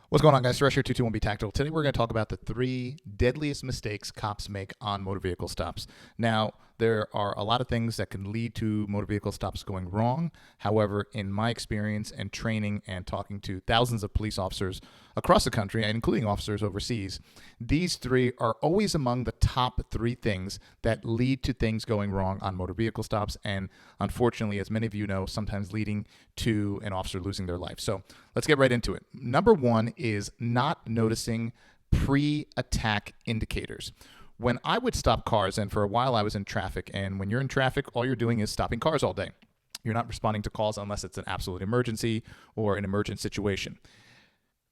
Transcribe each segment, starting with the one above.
What's going on, guys? Suresh here, 221B Tactical. Today we're going to talk about the three deadliest mistakes cops make on motor vehicle stops. Now, there are a lot of things that can lead to motor vehicle stops going wrong. However, in my experience and training and talking to thousands of police officers across the country, and including officers overseas, these three are always among the top three things that lead to things going wrong on motor vehicle stops. And unfortunately, as many of you know, sometimes leading to an officer losing their life. So let's get right into it. Number one is not noticing pre-attack indicators. When I would stop cars, and for a while I was in traffic, and when you're in traffic, all you're doing is stopping cars all day. You're not responding to calls unless it's an absolute emergency or an emergent situation.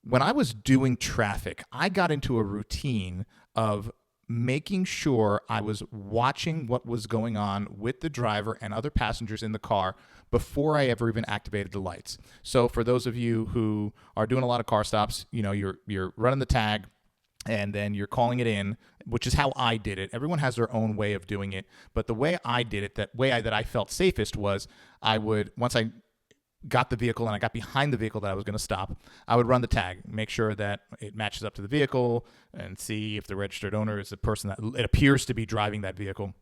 When I was doing traffic, I got into a routine of making sure I was watching what was going on with the driver and other passengers in the car before I ever even activated the lights. So for those of you who are doing a lot of car stops, you know, you're running the tag and then you're calling it in, which is how I did it. Everyone has their own way of doing it, but the way I did it, that I felt safest was I would, once I got the vehicle and I got behind the vehicle that I was going to stop, I would run the tag, make sure that it matches up to the vehicle and see if the registered owner is the person that it appears to be driving that vehicle.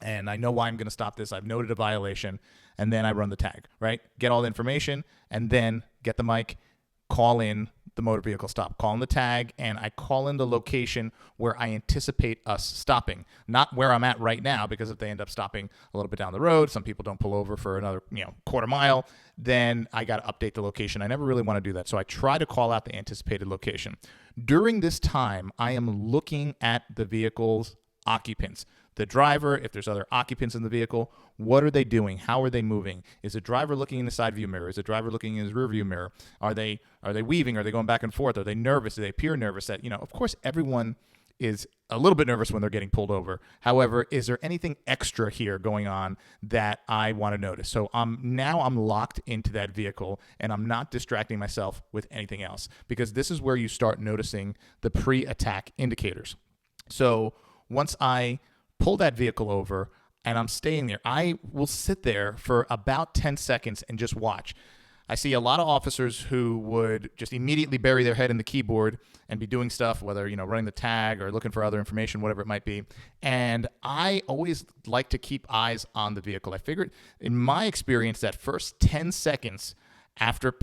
And I know why I'm going to stop this. I've noted a violation, and then I run the tag, right? Get all the information, and then get the mic, call in the motor vehicle stop, call in the tag, and I call in the location where I anticipate us stopping, not where I'm at right now, because if they end up stopping a little bit down the road, some people don't pull over for another, quarter mile, then I got to update the location. I never really want to do that. So I try to call out the anticipated location. During this time, I am looking at the vehicle's occupants. The driver, if there's other occupants in the vehicle, what are they doing? How are they moving? Is the driver looking in the side view mirror? Is the driver looking in his rear view mirror? Are they weaving? Are they going back and forth? Are they nervous? Do they appear nervous? That, of course, everyone is a little bit nervous when they're getting pulled over. However, is there anything extra here going on that I want to notice? So now I'm locked into that vehicle and I'm not distracting myself with anything else, because this is where you start noticing the pre-attack indicators. So once I pull that vehicle over and I'm staying there, I will sit there for about 10 seconds and just watch. I see a lot of officers who would just immediately bury their head in the keyboard and be doing stuff, whether, running the tag or looking for other information, whatever it might be. And I always like to keep eyes on the vehicle. I figured in my experience that first 10 seconds after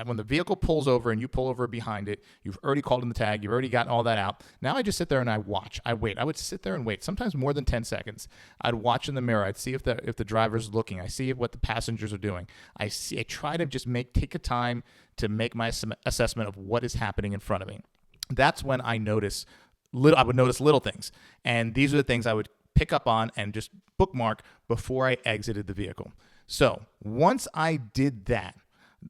when the vehicle pulls over and you pull over behind it, you've already called in the tag, you've already gotten all that out. Now I just sit there and I watch. I wait. I would sit there and wait, sometimes more than 10 seconds. I'd watch in the mirror. I'd see if the driver's looking. I see what the passengers are doing. I try to just take a time to make my assessment of what is happening in front of me. That's when I would notice little things. And these are the things I would pick up on and just bookmark before I exited the vehicle. So once I did that,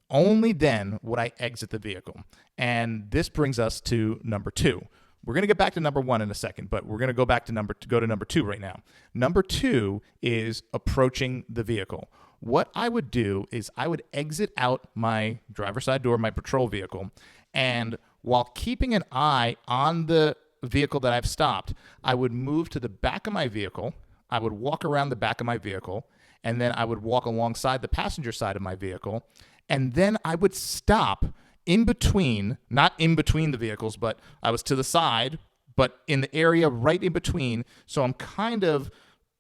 only then would I exit the vehicle. And this brings us to number two. We're going to get back to number one in a second, but we're going to go back to number two right now. Number two is approaching the vehicle. What I would do is I would exit out my driver's side door, my patrol vehicle, and while keeping an eye on the vehicle that I've stopped, I would move to the back of my vehicle. I would walk around the back of my vehicle, and then I would walk alongside the passenger side of my vehicle. And then I would stop in between, not in between the vehicles, but I was to the side, but in the area right in between. So I'm kind of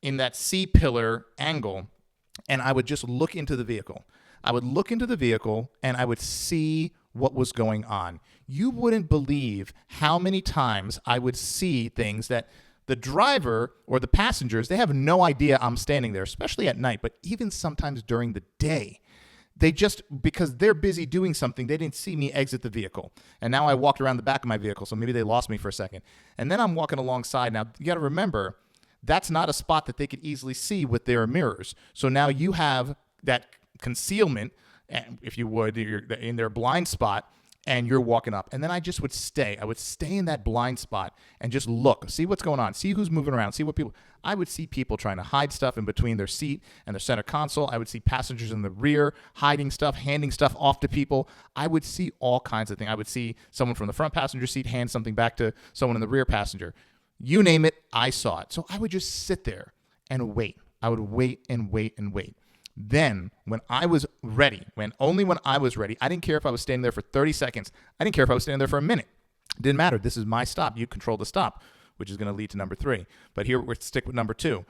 in that C-pillar angle, and I would just look into the vehicle. I would look into the vehicle and I would see what was going on. You wouldn't believe how many times I would see things that the driver or the passengers, they have no idea I'm standing there, especially at night, but even sometimes during the day. They just, because they're busy doing something, they didn't see me exit the vehicle. And now I walked around the back of my vehicle, so maybe they lost me for a second. And then I'm walking alongside. Now, you got to remember, that's not a spot that they could easily see with their mirrors. So now you have that concealment, if you would, you're in their blind spot, and you're walking up. And then I just would stay. I would stay in that blind spot and just look, see what's going on, see who's moving around, see what people. I would see people trying to hide stuff in between their seat and their center console. I would see passengers in the rear hiding stuff, handing stuff off to people. I would see all kinds of things. I would see someone from the front passenger seat hand something back to someone in the rear passenger. You name it, I saw it. So I would just sit there and wait. I would wait and wait and wait. Then, when I was ready, only when I was ready, I didn't care if I was standing there for 30 seconds. I didn't care if I was standing there for a minute. It didn't matter. This is my stop. You control the stop, which is going to lead to number 3. But here we're stick with number 2.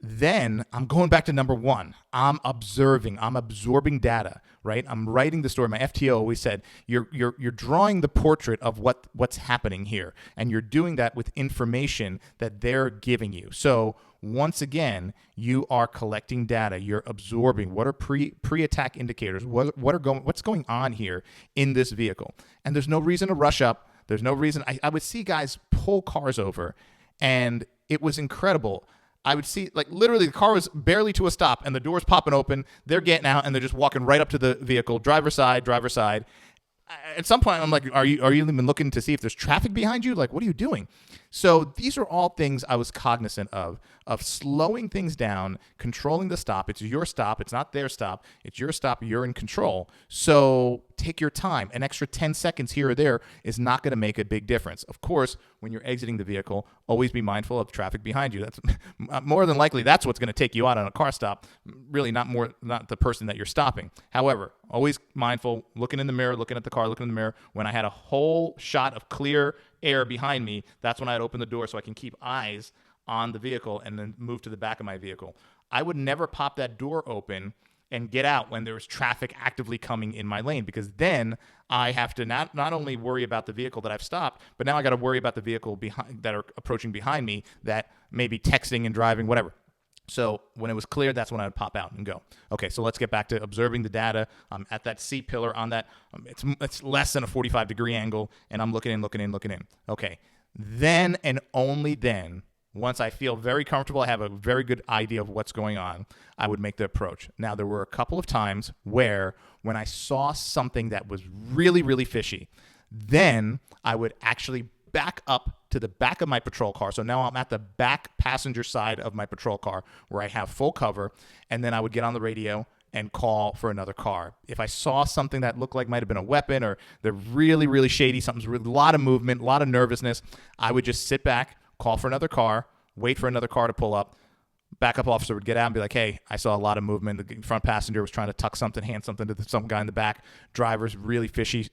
Then I'm going back to number 1. I'm observing. I'm absorbing data, right? I'm writing the story. My FTO always said, you're drawing the portrait of what's happening here, and you're doing that with information that they're giving you. So once again, you are collecting data. You're absorbing what are pre-attack indicators. What's going on here in this vehicle? And there's no reason to rush up. There's no reason. I would see guys pull cars over, and it was incredible. I would see, like, literally the car was barely to a stop and the door's popping open. They're getting out and they're just walking right up to the vehicle, driver's side. At some point, I'm like, are you even looking to see if there's traffic behind you? Like, what are you doing? So these are all things I was cognizant of slowing things down, controlling the stop. It's your stop. It's not their stop. It's your stop. You're in control. So take your time. An extra 10 seconds here or there is not going to make a big difference. Of course, when you're exiting the vehicle, always be mindful of traffic behind you. That's more than likely that's what's going to take you out on a car stop. Really, not the person that you're stopping. However, always mindful, looking in the mirror, looking at the car, looking in the mirror. When I had a whole shot of clear air behind me, that's when I'd open the door so I can keep eyes on the vehicle and then move to the back of my vehicle. I would never pop that door open and get out when there was traffic actively coming in my lane, because then I have to not only worry about the vehicle that I've stopped, but now I got to worry about the vehicle behind that are approaching behind me that may be texting and driving, whatever. So when it was clear, that's when I would pop out and go. Okay, so let's get back to observing the data. I'm at that C pillar on that. It's less than a 45-degree angle, and I'm looking in. Okay, then and only then, once I feel very comfortable, I have a very good idea of what's going on, I would make the approach. Now, there were a couple of times where when I saw something that was really, really fishy, then I would actually back up to the back of my patrol car. So now I'm at the back passenger side of my patrol car where I have full cover, and then I would get on the radio and call for another car. If I saw something that looked like might have been a weapon, or they're really, really shady, something's really, a lot of movement, a lot of nervousness, I would just sit back, call for another car, wait for another car to pull up. Backup officer would get out and be like, hey, I saw a lot of movement. The front passenger was trying to tuck something, hand something to some guy in the back. Driver's really fishy,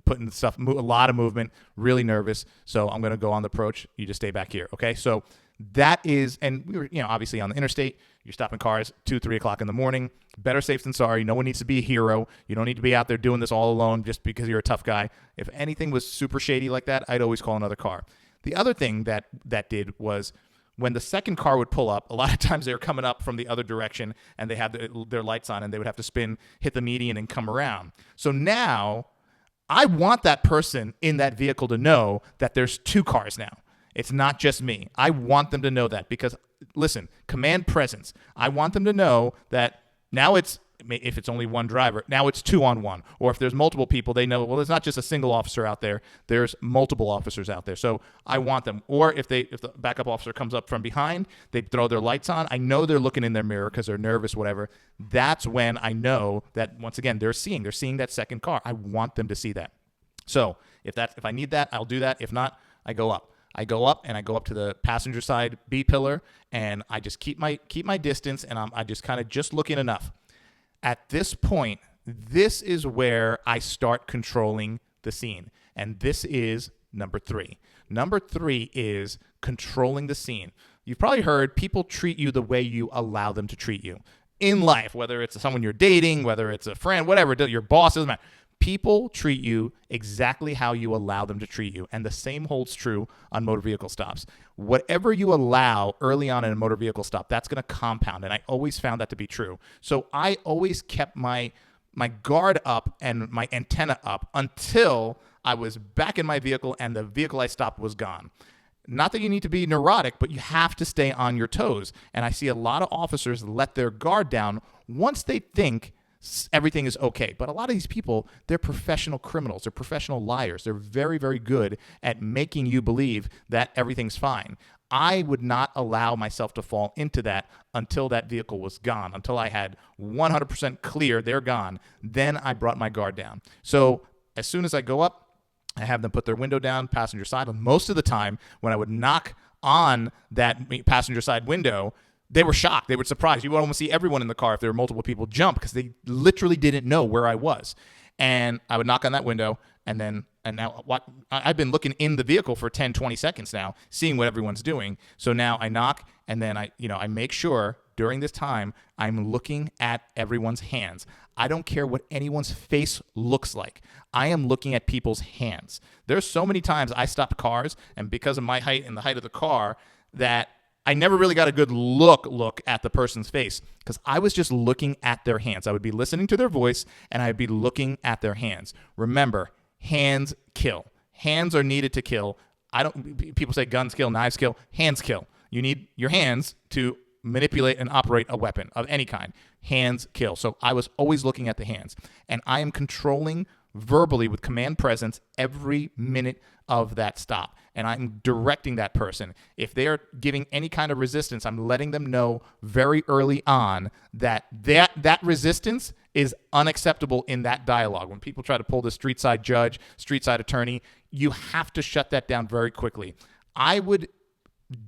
putting stuff, a lot of movement, really nervous. So I'm going to go on the approach. You just stay back here. Okay. So that is, and we were, obviously on the interstate, you're stopping cars 2, 3 o'clock in the morning. Better safe than sorry. No one needs to be a hero. You don't need to be out there doing this all alone just because you're a tough guy. If anything was super shady like that, I'd always call another car. The other thing that did was when the second car would pull up, a lot of times they were coming up from the other direction and they had their lights on and they would have to spin, hit the median and come around. So now I want that person in that vehicle to know that there's 2 cars now. It's not just me. I want them to know that because, listen, command presence. I want them to know that now if it's only one driver, now it's 2 on 1. Or if there's multiple people, they know, well, there's not just a single officer out there. There's multiple officers out there. So I want them. Or if the backup officer comes up from behind, they throw their lights on. I know they're looking in their mirror because they're nervous, whatever. That's when I know that, once again, they're seeing that second car. I want them to see that. So if I need that, I'll do that. If not, I go up. I go up to the passenger side B pillar, and I just keep my distance, and I just kind of just look in enough. At this point, this is where I start controlling the scene, and this is number 3. Number 3 is controlling the scene. You've probably heard people treat you the way you allow them to treat you in life, whether it's someone you're dating, whether it's a friend, whatever, your boss, doesn't matter. People treat you exactly how you allow them to treat you. And the same holds true on motor vehicle stops. Whatever you allow early on in a motor vehicle stop, that's going to compound. And I always found that to be true. So I always kept my guard up and my antenna up until I was back in my vehicle and the vehicle I stopped was gone. Not that you need to be neurotic, but you have to stay on your toes. And I see a lot of officers let their guard down once they think everything is okay. But a lot of these people, they're professional criminals. They're professional liars. They're very, very good at making you believe that everything's fine. I would not allow myself to fall into that until that vehicle was gone, until I had 100% clear they're gone. Then I brought my guard down. So as soon as I go up, I have them put their window down, passenger side. And most of the time, when I would knock on that passenger side window, they were shocked. They were surprised. You would almost see everyone in the car, if there were multiple people, jump because they literally didn't know where I was. And I would knock on that window, and now I've been looking in the vehicle for 10, 20 seconds now, seeing what everyone's doing. So now I knock, and then I make sure during this time I'm looking at everyone's hands. I don't care what anyone's face looks like. I am looking at people's hands. There's so many times I stopped cars, and because of my height and the height of the car, that I never really got a good look at the person's face because I was just looking at their hands. I would be listening to their voice, and I'd be looking at their hands. Remember, hands kill. Hands are needed to kill. People say guns kill, knives kill. Hands kill. You need your hands to manipulate and operate a weapon of any kind. Hands kill. So I was always looking at the hands, and I am controlling verbally with command presence every minute of that stop, and I'm directing that person. If they are giving any kind of resistance, I'm letting them know very early on that resistance is unacceptable in that dialogue. When people try to pull the street side judge, street side attorney, you have to shut that down very quickly. I would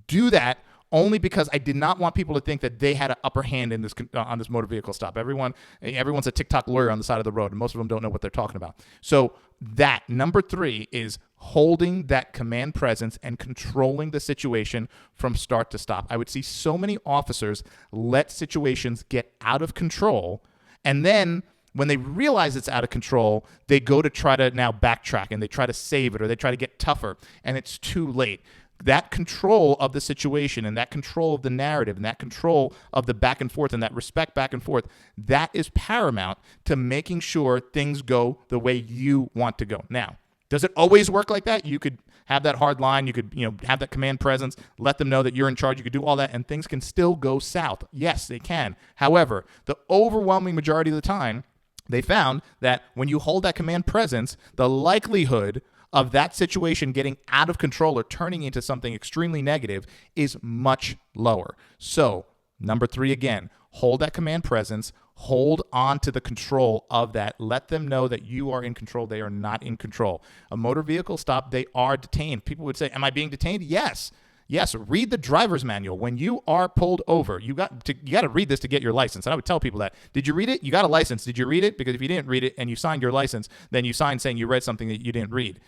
do that only because I did not want people to think that they had an upper hand in this on this motor vehicle stop. Everyone's a TikTok lawyer on the side of the road, and most of them don't know what they're talking about. So that number 3 is holding that command presence and controlling the situation from start to stop. I would see so many officers let situations get out of control, and then when they realize it's out of control, they go to try to now backtrack, and they try to save it, or they try to get tougher, and it's too late. That control of the situation, and that control of the narrative, and that control of the back and forth, and that respect back and forth, that is paramount to making sure things go the way you want to go. Now, does it always work like that? You could have that hard line. You could have that command presence, let them know that you're in charge. You could do all that, and things can still go south. Yes, they can. However, the overwhelming majority of the time, they found that when you hold that command presence, the likelihood of that situation getting out of control or turning into something extremely negative is much lower. So, number 3 again, hold that command presence, hold on to the control of that. Let them know that you are in control. They are not in control. A motor vehicle stop, they are detained. People would say, am I being detained? Yes. Yes, read the driver's manual. When you are pulled over, you got to read this to get your license. And I would tell people that. Did you read it? You got a license. Did you read it? Because if you didn't read it and you signed your license, then you signed saying you read something that you didn't read.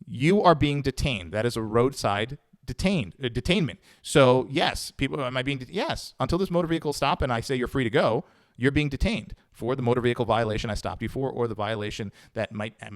You are being detained. That is a roadside detainment. So yes, people, am I being? Yes, until this motor vehicle stop and I say you're free to go, you're being detained for the motor vehicle violation I stopped you for, or the violation that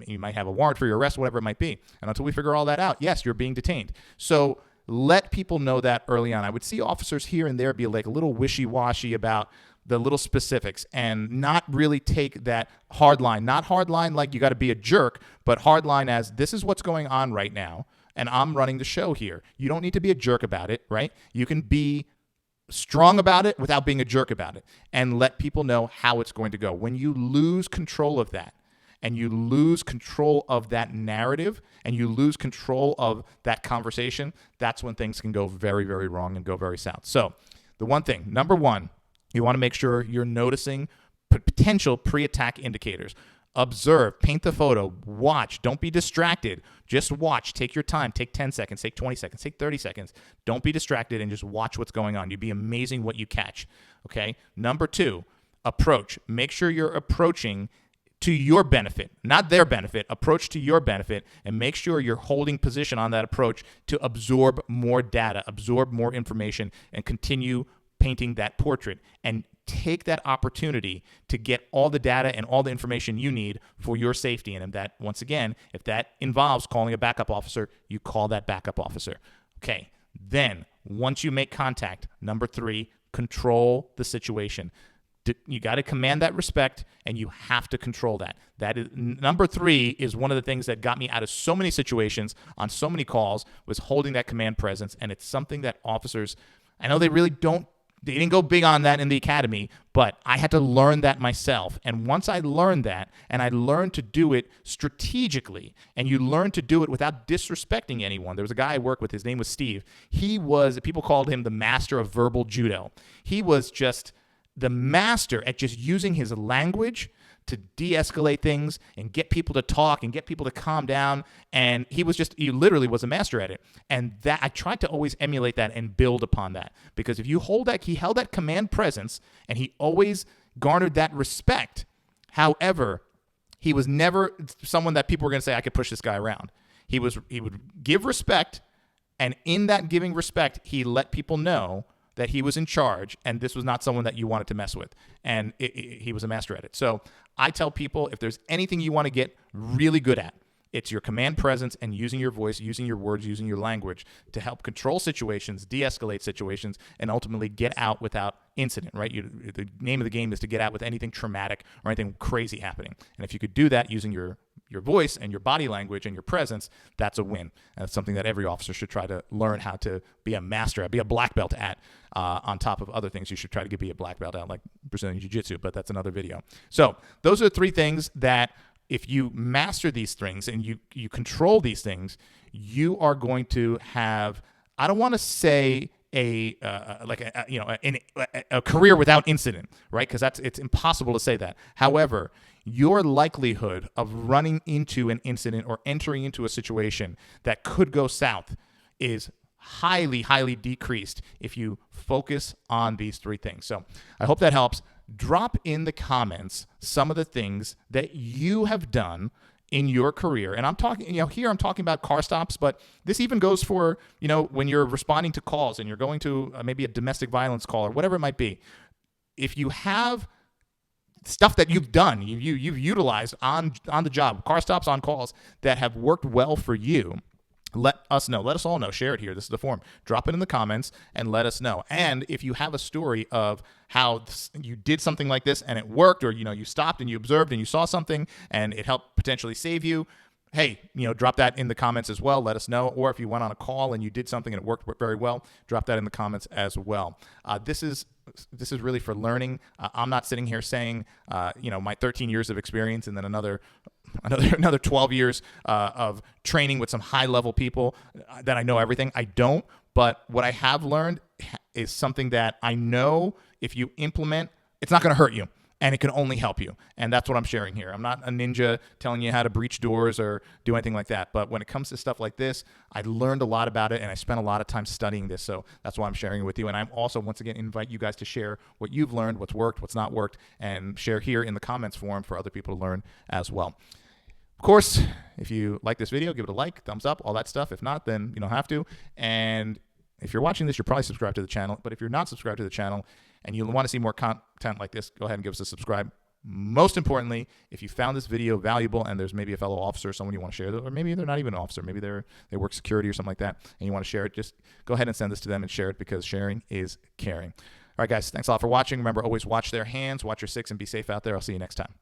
you might have a warrant for your arrest, whatever it might be. And until we figure all that out, yes, you're being detained. So let people know that early on. I would see officers here and there be like a little wishy-washy about the little specifics and not really take that hard line. Not hard line like you got to be a jerk, but hard line as this is what's going on right now, and I'm running the show here. You don't need to be a jerk about it, right? You can be strong about it without being a jerk about it, and let people know how it's going to go. When you lose control of that, and you lose control of that narrative, and you lose control of that conversation, that's when things can go very, very wrong and go very south. So the one thing, number 1, you want to make sure you're noticing potential pre-attack indicators. Observe, paint the photo, watch. Don't be distracted. Just watch. Take your time. Take 10 seconds, take 20 seconds, take 30 seconds. Don't be distracted and just watch what's going on. You'd be amazing what you catch. Okay? Number 2, approach. Make sure you're approaching to your benefit, not their benefit. Approach to your benefit, and make sure you're holding position on that approach to absorb more data, absorb more information, and continue painting that portrait, and take that opportunity to get all the data and all the information you need for your safety. And that, once again, if that involves calling a backup officer, you call that backup officer. Okay. Then once you make contact, number 3, control the situation. You got to command that respect, and you have to control that. That is number 3 is one of the things that got me out of so many situations on so many calls, was holding that command presence. And it's something that officers, I know they didn't go big on that in the academy, but I had to learn that myself. And once I learned that, and I learned to do it strategically, and you learn to do it without disrespecting anyone. There was a guy I worked with, his name was Steve. People called him the master of verbal judo. He was just the master at just using his language to de-escalate things and get people to talk and get people to calm down. And he literally was a master at it. And that I tried to always emulate that and build upon that, because if you he held that command presence and he always garnered that respect. However, he was never someone that people were going to say, I could push this guy around. He would give respect, and in that giving respect, he let people know that he was in charge, and this was not someone that you wanted to mess with. And he was a master at it. So I tell people, if there's anything you want to get really good at, it's your command presence and using your voice, using your words, using your language to help control situations, de-escalate situations, and ultimately get out without incident, right? The name of the game is to get out with anything traumatic or anything crazy happening. And if you could do that using your voice and your body language and your presence, that's a win. And that's something that every officer should try to learn how to be a master at, be a black belt at, on top of other things you should try to be a black belt at, like Brazilian Jiu-Jitsu, but that's another video. So those are 3 things that if you master these things and you control these things, you are going to have, I don't want to say a career without incident, right? Because it's impossible to say that. However, your likelihood of running into an incident or entering into a situation that could go south is highly, highly decreased if you focus on these 3 things. So I hope that helps. Drop in the comments some of the things that you have done in your career. And I'm talking, here I'm talking about car stops, but this even goes for, when you're responding to calls and you're going to maybe a domestic violence call or whatever it might be. If you have stuff that you've done, you've utilized on the job, car stops, on calls that have worked well for you, let us know. Let us all know. Share it here. This is the form. Drop it in the comments and let us know. And if you have a story of how you did something like this and it worked, or you stopped and you observed and you saw something and it helped potentially save you, hey, drop that in the comments as well. Let us know. Or if you went on a call and you did something and it worked very well, drop that in the comments as well. This is really for learning. I'm not sitting here saying, my 13 years of experience and then another 12 years of training with some high-level people that I know everything. I don't. But what I have learned is something that I know if you implement, it's not going to hurt you. And it can only help you. And that's what I'm sharing here. I'm not a ninja telling you how to breach doors or do anything like that. But when it comes to stuff like this, I learned a lot about it, and I spent a lot of time studying this. So that's why I'm sharing it with you. And I'm also, once again, invite you guys to share what you've learned, what's worked, what's not worked, and share here in the comments forum for other people to learn as well. Of course, if you like this video, give it a like, thumbs up, all that stuff. If not, then you don't have to. And if you're watching this, you're probably subscribed to the channel. But if you're not subscribed to the channel and you want to see more content like this, go ahead and give us a subscribe. Most importantly, if you found this video valuable and there's maybe a fellow officer or someone you want to share it, or maybe they're not even an officer, maybe they work security or something like that, and you want to share it, just go ahead and send this to them and share it, because sharing is caring. All right, guys, thanks a lot for watching. Remember, always watch their hands, watch your 6, and be safe out there. I'll see you next time.